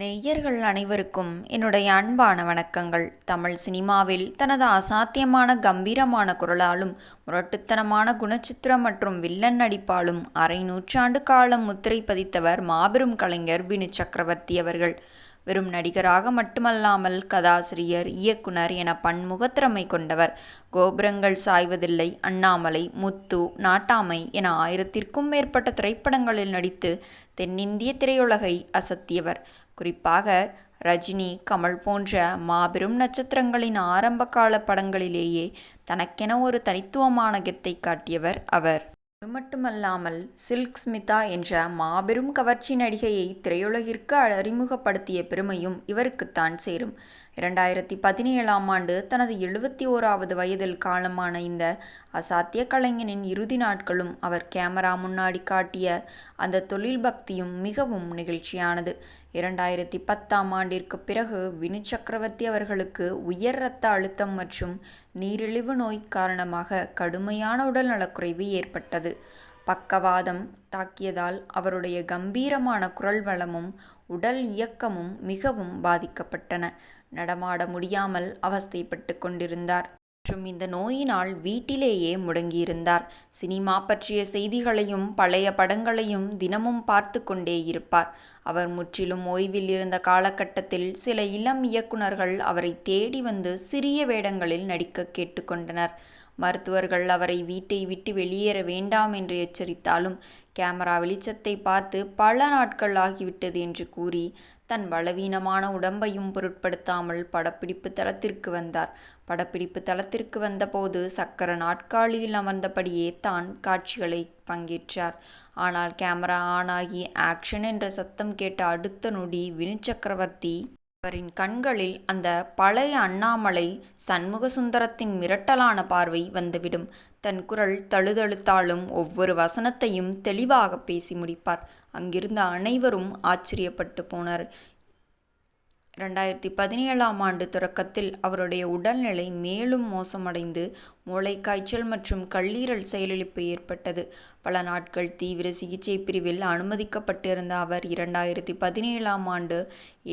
நேயர்கள் அனைவருக்கும் என்னுடைய அன்பான வணக்கங்கள். தமிழ் சினிமாவில் தனது அசாத்தியமான கம்பீரமான குரலாலும் முரட்டுத்தனமான குணச்சித்திரம் மற்றும் வில்லன் நடிப்பாலும் அரை நூற்றாண்டு காலம் முத்திரை பதித்தவர் மாபெரும் கலைஞர் வினு சக்கரவர்த்தி அவர்கள். வெறும் நடிகராக மட்டுமல்லாமல் கதாசிரியர், இயக்குனர் என பன்முகத்திறமை கொண்டவர். கோபுரங்கள் சாய்வதில்லை, அண்ணாமலை, முத்து, நாட்டாமை என 1000ற்கும் மேற்பட்ட திரைப்படங்களில் நடித்து தென்னிந்திய திரையுலகை அசத்தியவர். குறிப்பாக ரஜினி, கமல் போன்ற மாபெரும் நட்சத்திரங்களின் ஆரம்பகால படங்களிலேயே தனக்கென ஒரு தனித்துவமான கெத்தை காட்டியவர் அவர். அது மட்டுமல்லாமல் சில்க் ஸ்மிதா என்ற மாபெரும் கவர்ச்சி நடிகையை திரையுலகிற்கு அறிமுகப்படுத்திய பெருமையும் இவருக்குத்தான் சேரும். 2017ஆம் ஆண்டு தனது 71வது வயதில் காலமான இந்த அசாத்திய கலைஞனின் இறுதி நாட்களும் அவர் கேமரா முன்னாடி காட்டிய அந்த தொழில் பக்தியும் மிகவும் நெகிழ்ச்சியானது. 2010ஆம் ஆண்டிற்கு பிறகு வினு சக்கரவர்த்தி அவர்களுக்கு உயர் இரத்த அழுத்தம் மற்றும் நீரிழிவு நோய் காரணமாக கடுமையான உடல் நலக்குறைவு ஏற்பட்டது. பக்கவாதம் தாக்கியதால் அவருடைய கம்பீரமான குரல் வளமும் உடல் இயக்கமும் மிகவும் பாதிக்கப்பட்டன. நடமாட முடியாமல் அவஸ்தைப்பட்டு கொண்டிருந்தார் மற்றும் இந்த நோயினால் வீட்டிலேயே முடங்கியிருந்தார். சினிமா பற்றிய செய்திகளையும் பழைய படங்களையும் தினமும் பார்த்து கொண்டே இருப்பார். அவர் முற்றிலும் ஓய்வில் இருந்த காலகட்டத்தில் சில இளம் இயக்குனர்கள் அவரை தேடி வந்து சிறிய வேடங்களில் நடிக்க கேட்டுக்கொண்டனர். மருத்துவர்கள் அவரை வீட்டை விட்டு வெளியேற வேண்டாம் என்று எச்சரித்தாலும் கேமரா வெளிச்சத்தை பார்த்து பல நாட்கள் ஆகிவிட்டது என்று கூறி தன் பலவீனமான உடம்பையும் பொருட்படுத்தாமல் படப்பிடிப்பு தளத்திற்கு வந்தார். படப்பிடிப்பு தளத்திற்கு வந்தபோது சக்கர நாட்காலியில் அமர்ந்தபடியே தான் காட்சிகளை பங்கேற்றார். ஆனால் கேமரா ஆனாகி ஆக்ஷன் என்ற சத்தம் கேட்ட அடுத்த நொடி வினு சக்கரவர்த்தி அவரின் கண்களில் அந்த பழைய அண்ணாமலை சண்முகசுந்தரத்தின் மிரட்டலான பார்வை வந்துவிடும். தன் குரல் தழுதழுத்தாலும் ஒவ்வொரு வசனத்தையும் தெளிவாக பேசி முடிப்பார். அங்கிருந்த அனைவரும் ஆச்சரியப்பட்டு போனர். 2017ஆம் ஆண்டு தொடக்கத்தில் அவருடைய உடல்நிலை மேலும் மோசமடைந்து மூளைக்காய்ச்சல் மற்றும் கல்லீரல் செயலிழப்பு ஏற்பட்டது. பல நாட்கள் தீவிர சிகிச்சை பிரிவில் அனுமதிக்கப்பட்டிருந்த அவர் 2017ஆம் ஆண்டு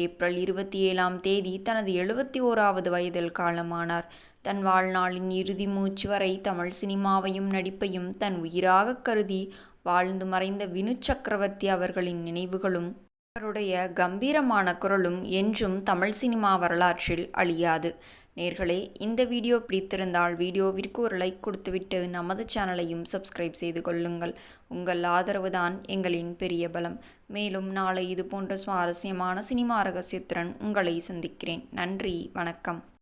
ஏப்ரல் 27ஆம் தேதி தனது 71வது வயதில் காலமானார். தன் வாழ்நாளின் இறுதி மூச்சு வரை தமிழ் சினிமாவையும் நடிப்பையும் தன் உயிராக கருதி வாழ்ந்து மறைந்த வினு சக்கரவர்த்தி அவர்களின் நினைவுகளும் அவருடைய கம்பீரமான குரலும் என்றும் தமிழ் சினிமா வரலாற்றில் அழியாது. நேர்களே, இந்த வீடியோ பிடித்திருந்தால் வீடியோவிற்கு ஒரு லைக் கொடுத்துவிட்டு நமது சேனலையும் சப்ஸ்கிரைப் செய்து கொள்ளுங்கள். உங்கள் ஆதரவுதான் எங்களின் பெரிய பலம். மேலும் நாளை இது போன்ற சுவாரஸ்யமான சினிமா ரகசியத்துடன் உங்களை சந்திக்கிறேன். நன்றி, வணக்கம்.